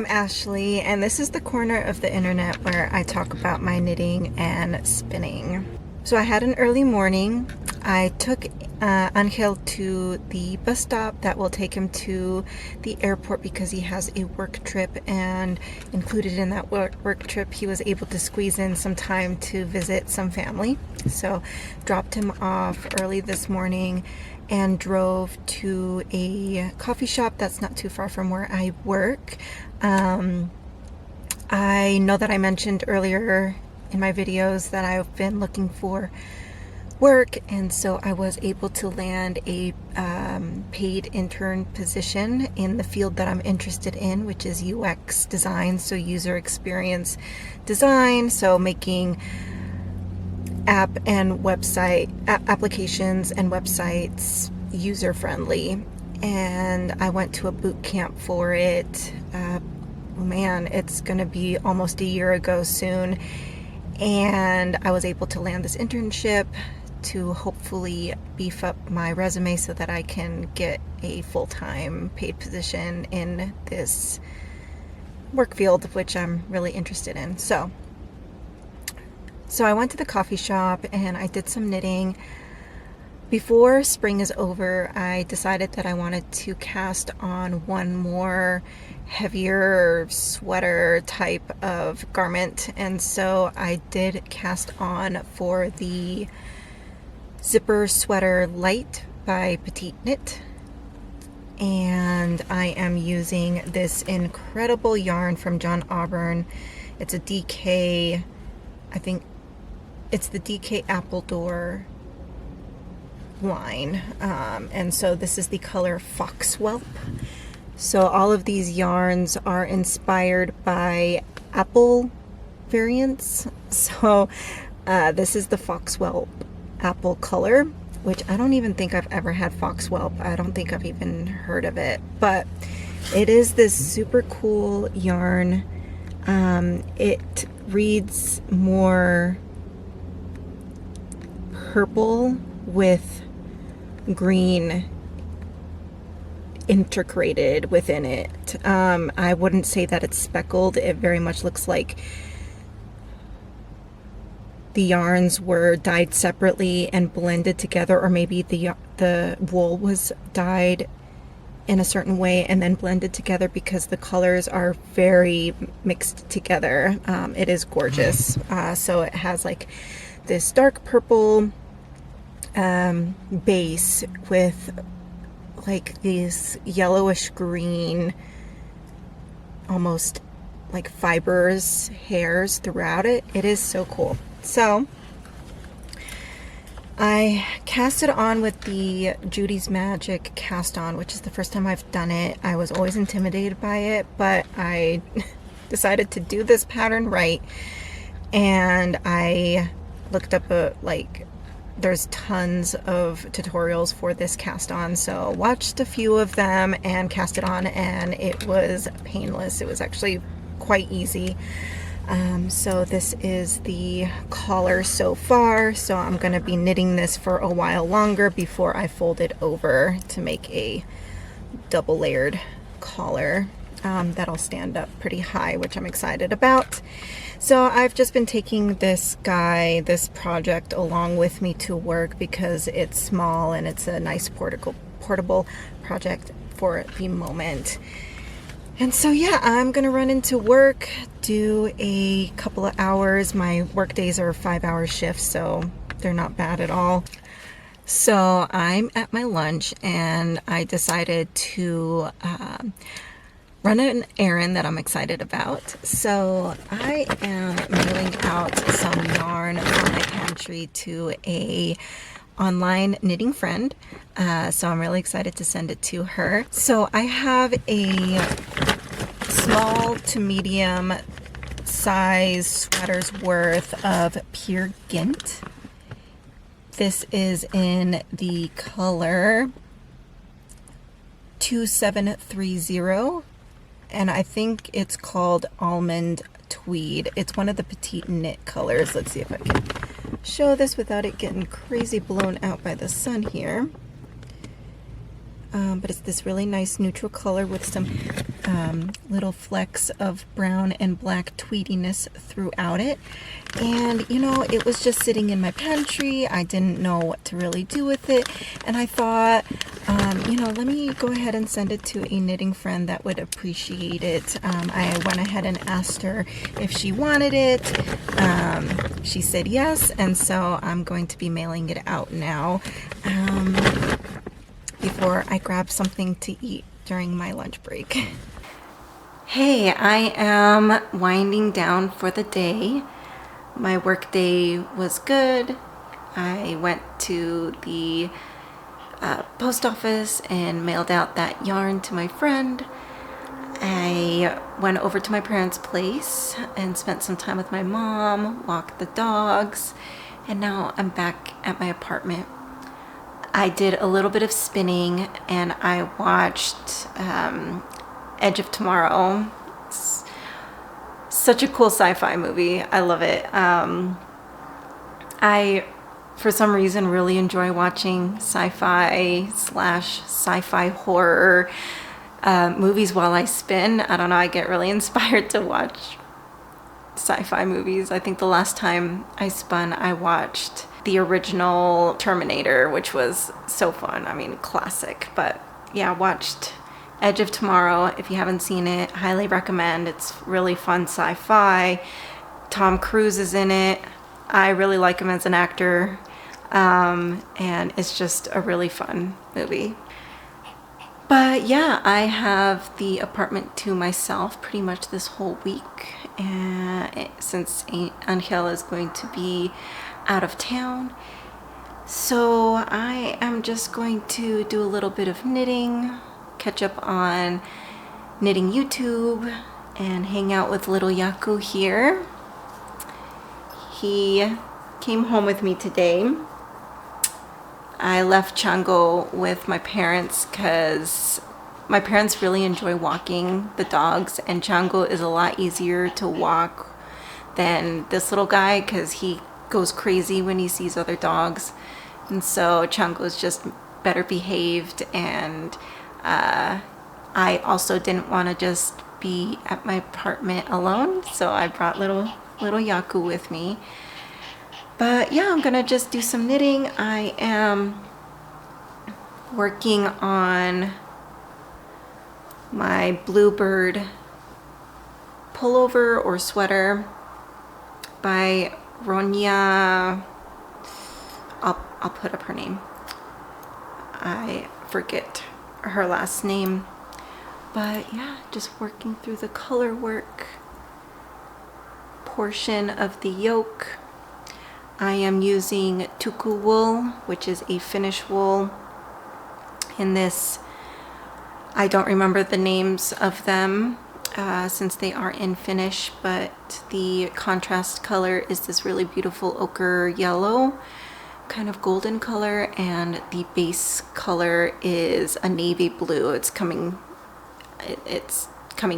I'm Ashley, and this is the corner of the internet where I talk about my knitting and spinning. So I had an early morning. I took Angel to the bus stop that will take him to the airport because he has a work trip, and included in that work trip he was able to squeeze in some time to visit some family. So dropped him off early this morning and drove to a coffee shop that's not too far from where I work. I know that I mentioned earlier in my videos that I've been looking for work, and so I was able to land a paid intern position in the field that I'm interested in, which is UX design, so user experience design, so making applications and websites user friendly. And I went to a boot camp for it. Man, it's gonna be almost a year ago soon, and I was able to land this internship to hopefully beef up my resume so that I can get a full-time paid position in this work field, which I'm really interested in. So I went to the coffee shop and I did some knitting. Before spring is over, I decided that I wanted to cast on one more heavier sweater type of garment, and so I did cast on for the Zipper Sweater Light by Petite Knit, and I am using this incredible yarn from John Auburn. It's a DK, I think it's the DK Appledore line, and so this is the color Foxwhelp. So all of these yarns are inspired by apple variants. So this is the Foxwhelp apple color, which I don't even think I've ever had Foxwhelp. I don't think I've even heard of it, but it is this super cool yarn. It reads more purple with green integrated within it. I wouldn't say that it's speckled. It very much looks like the yarns were dyed separately and blended together, or maybe the wool was dyed in a certain way and then blended together, because the colors are very mixed together. It is gorgeous. So it has like this dark purple base with like these yellowish green, almost like fibers, hairs throughout it. It is so cool. So I cast it on with the Judy's Magic cast on, which is the first time I've done it. I was always intimidated by it, but I decided to do this pattern right, and I looked up there's tons of tutorials for this cast on, so watched a few of them and cast it on, and it was painless. It was actually quite easy. So this is the collar so far, so I'm going to be knitting this for a while longer before I fold it over to make a double layered collar that'll stand up pretty high, which I'm excited about. So I've just been taking this project along with me to work because it's small and it's a nice portable project for the moment. And so yeah, I'm gonna run into work, do a couple of hours. My work days are 5-hour shifts, so they're not bad at all. So I'm at my lunch and I decided to run an errand that I'm excited about. So I am mailing out some yarn from my pantry to a online knitting friend. So I'm really excited to send it to her. So I have a small to medium size sweater's worth of Peer Gynt. This is in the color 2730, and I think it's called Almond Tweed. It's one of the Petite Knit colors. Let's see if I can show this without it getting crazy blown out by the sun here. But it's this really nice neutral color with some little flecks of brown and black tweediness throughout it. And you know, it was just sitting in my pantry. I didn't know what to really do with it, and I thought, you know, let me go ahead and send it to a knitting friend that would appreciate it. I went ahead and asked her if she wanted it. She said yes, and so I'm going to be mailing it out now, before I grab something to eat during my lunch break. Hey, I am winding down for the day. My work day was good. I went to the post office and mailed out that yarn to my friend. I went over to my parents' place and spent some time with my mom, walked the dogs, and now I'm back at my apartment. I did a little bit of spinning and I watched Edge of Tomorrow. It's such a cool sci-fi movie. I love it. I, for some reason, really enjoy watching sci-fi horror movies while I spin. I don't know, I get really inspired to watch sci-fi movies. I think the last time I spun, I watched the original Terminator, which was so fun. I mean, classic. But yeah, watched Edge of Tomorrow. If you haven't seen it, highly recommend. It's really fun sci-fi. Tom Cruise is in it. I really like him as an actor. And it's just a really fun movie. But yeah, I have the apartment to myself pretty much this whole week, and since Angel is going to be out of town. So I am just going to do a little bit of knitting, catch up on knitting YouTube, and hang out with little Yaku here. He came home with me today. I left Chango with my parents because my parents really enjoy walking the dogs, and Chango is a lot easier to walk than this little guy because he goes crazy when he sees other dogs. And so Chango is just better behaved, and I also didn't want to just be at my apartment alone, so I brought little Yaku with me. But yeah, I'm gonna just do some knitting. I am working on my Bluebird pullover or sweater by Ronya. I'll put up her name. I forget her last name. But yeah, just working through the color work portion of the yoke. I am using Tuku wool, which is a Finnish wool. In this, I don't remember the names of them since they are in Finnish, but the contrast color is this really beautiful ochre yellow, kind of golden color, and the base color is a navy blue. It's coming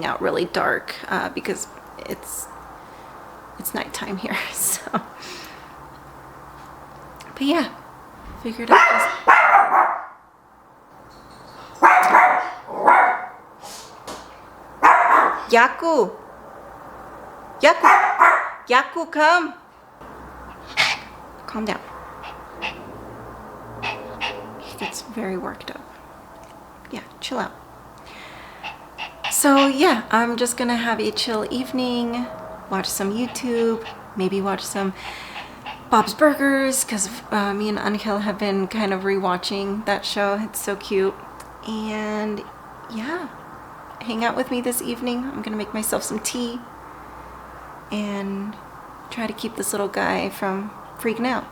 out really dark because it's nighttime here. So, but yeah, figured out this. Yaku! Yaku! Yaku, come! Calm down. He gets very worked up. Yeah, chill out. So yeah, I'm just gonna have a chill evening, watch some YouTube, maybe watch some Bob's Burgers, because me and Angel have been kind of rewatching that show. It's so cute. And yeah, hang out with me this evening. I'm gonna make myself some tea and try to keep this little guy from freaking out.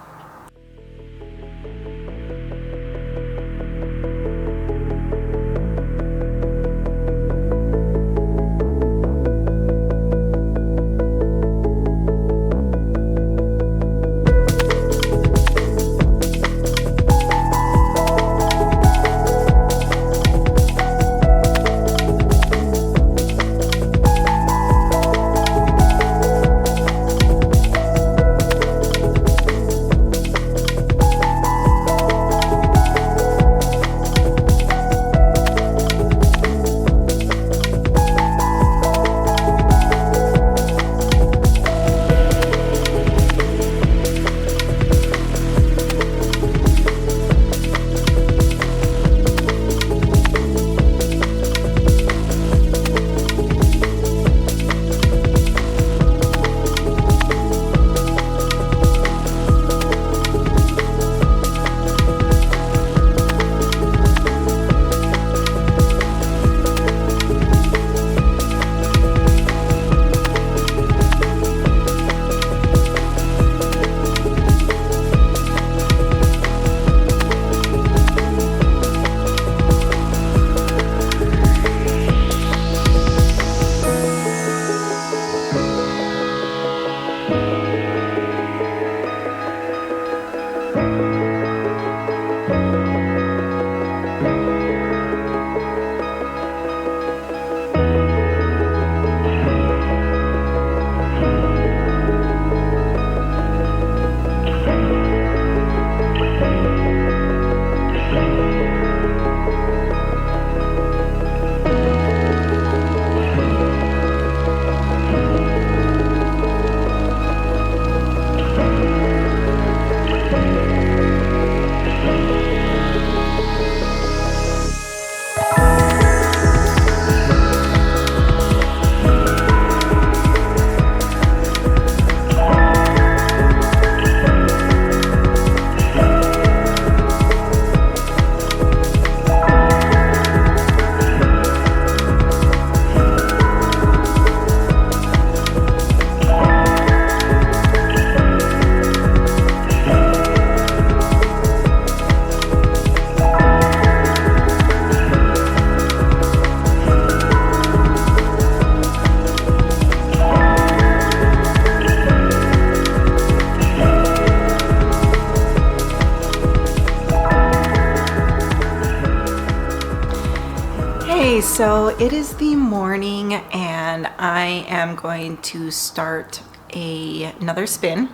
Okay, so it is the morning and I am going to start another spin.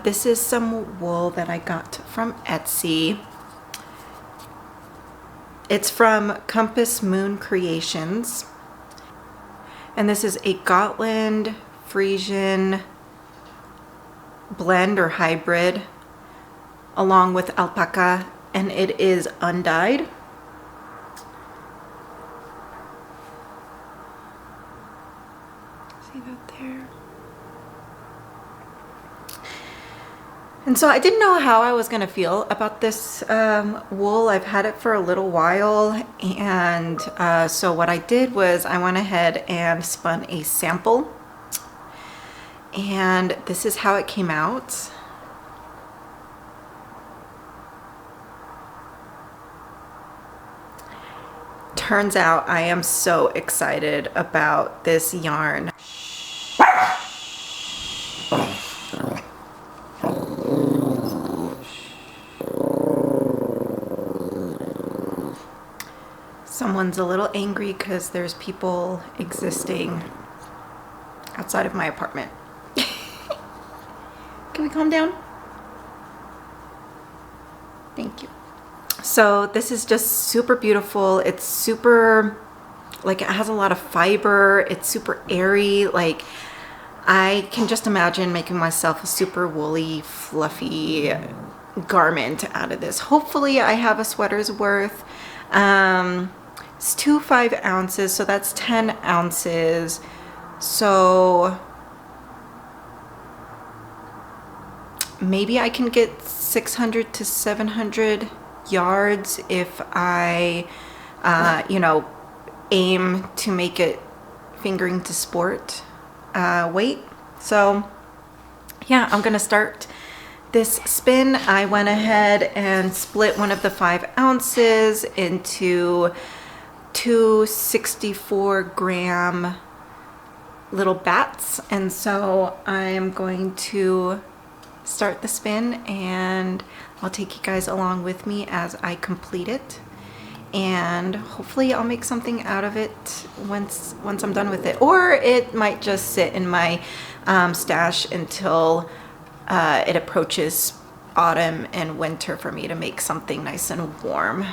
This is some wool that I got from Etsy. It's from Compass Moon Creations. And this is a Gotland Frisian blend or hybrid along with alpaca, and it is undyed. See that there? And so I didn't know how I was going to feel about this wool. I've had it for a little while, and so what I did was I went ahead and spun a sample, and this is how it came out. Turns out I am so excited about this yarn. Someone's a little angry because there's people existing outside of my apartment. Can we calm down? Thank you. So this is just super beautiful. It's super, like, it has a lot of fiber. It's super airy. Like, I can just imagine making myself a super woolly, fluffy garment out of this. Hopefully I have a sweater's worth. It's 2 5-ounces, so that's 10 ounces. So maybe I can get 600 to 700 yards if I, you know, aim to make it fingering to sport weight. So yeah, I'm gonna start this spin. I went ahead and split one of the 5 ounces into 2 64-gram little bats, and so I'm going to start the spin, and I'll take you guys along with me as I complete it, and hopefully I'll make something out of it once I'm done with it, or it might just sit in my stash until it approaches autumn and winter for me to make something nice and warm.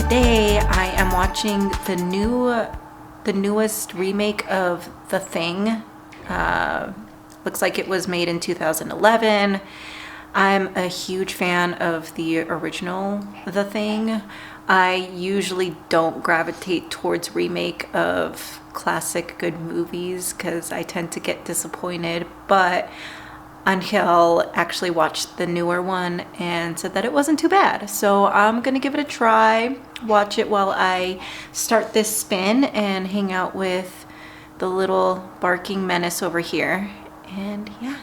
Today I am watching the newest remake of The Thing. Looks like it was made in 2011. I'm a huge fan of the original The Thing. I usually don't gravitate towards remake of classic good movies because I tend to get disappointed, but Angel actually watched the newer one and said that it wasn't too bad. So I'm gonna give it a try, watch it while I start this spin and hang out with the little barking menace over here. And yeah.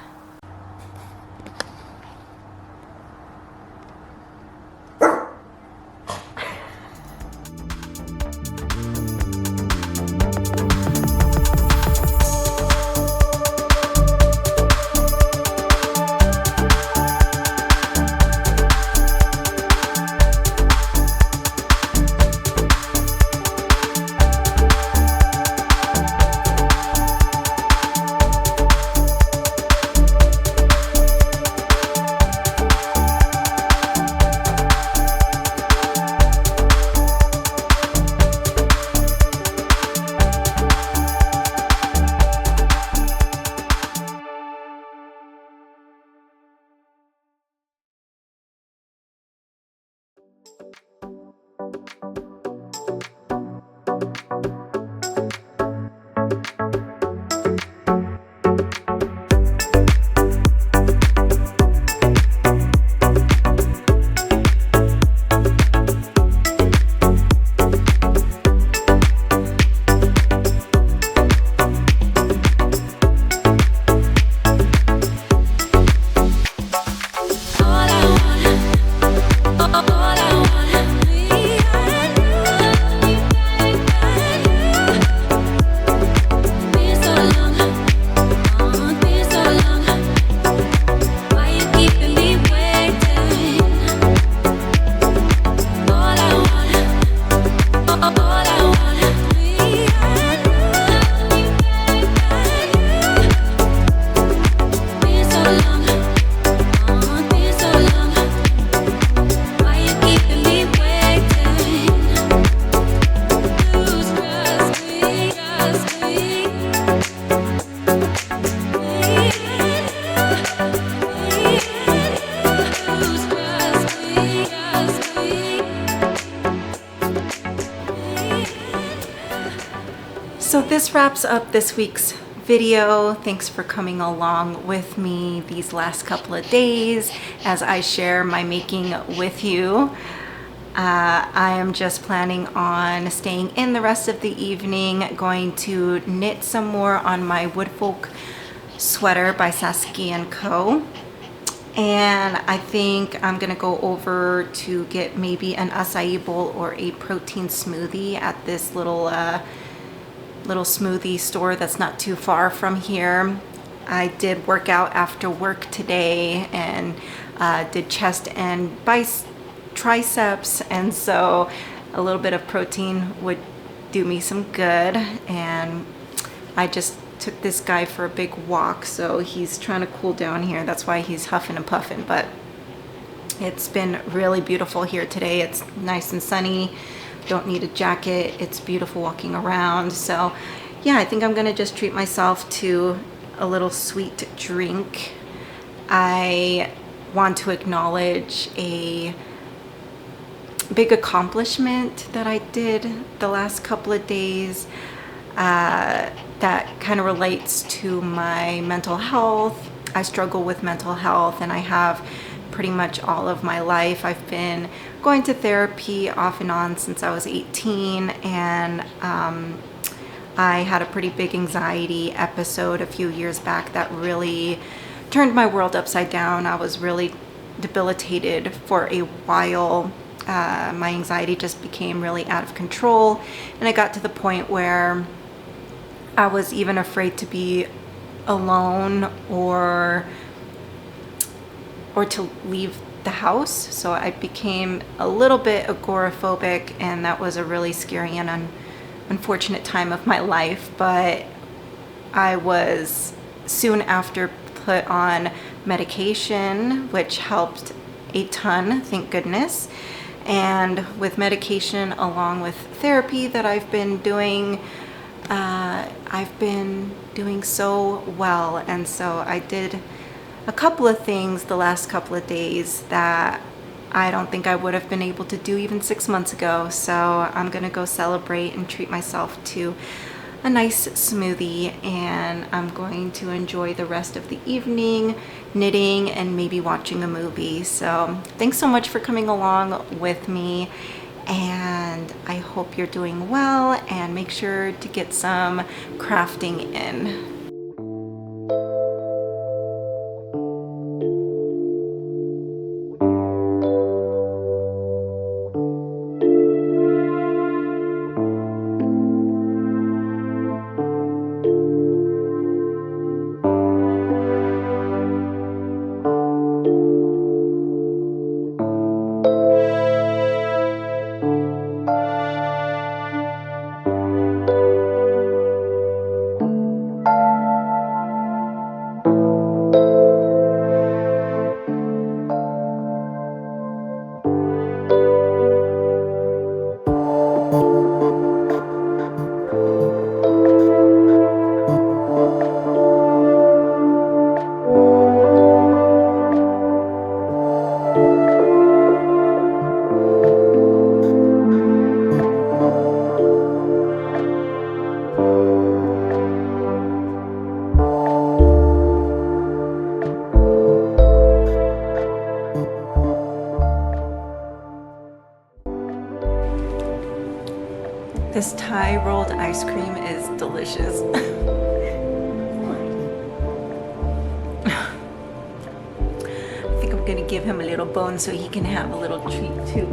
So this wraps up this week's video. Thanks for coming along with me these last couple of days as I share my making with you. I am just planning on staying in the rest of the evening, going to knit some more on my Woodfolk sweater by Saskia & Co. And I think I'm gonna go over to get maybe an acai bowl or a protein smoothie at this little smoothie store that's not too far from here. I did work out after work today and did chest and triceps, and so a little bit of protein would do me some good. And I just took this guy for a big walk, so he's trying to cool down here. That's why he's huffing and puffing, but it's been really beautiful here today. It's nice and sunny. Don't need a jacket. It's beautiful walking around. So yeah, I think I'm gonna just treat myself to a little sweet drink. I want to acknowledge a big accomplishment that I did the last couple of days that kind of relates to my mental health. I struggle with mental health, and I have pretty much all of my life. I've been going to therapy off and on since I was 18, and I had a pretty big anxiety episode a few years back that really turned my world upside down. I was really debilitated for a while. My anxiety just became really out of control, and I got to the point where I was even afraid to be alone or to leave the house. So I became a little bit agoraphobic, and that was a really scary and unfortunate time of my life. But I was soon after put on medication, which helped a ton, thank goodness. And with medication along with therapy that I've been doing so well. And so I did a couple of things the last couple of days that I don't think I would have been able to do even 6 months ago. So I'm gonna go celebrate and treat myself to a nice smoothie, and I'm going to enjoy the rest of the evening knitting and maybe watching a movie. So thanks so much for coming along with me, and I hope you're doing well, and make sure to get some crafting in. This Thai rolled ice cream is delicious. I think I'm gonna give him a little bone so he can have a little treat too.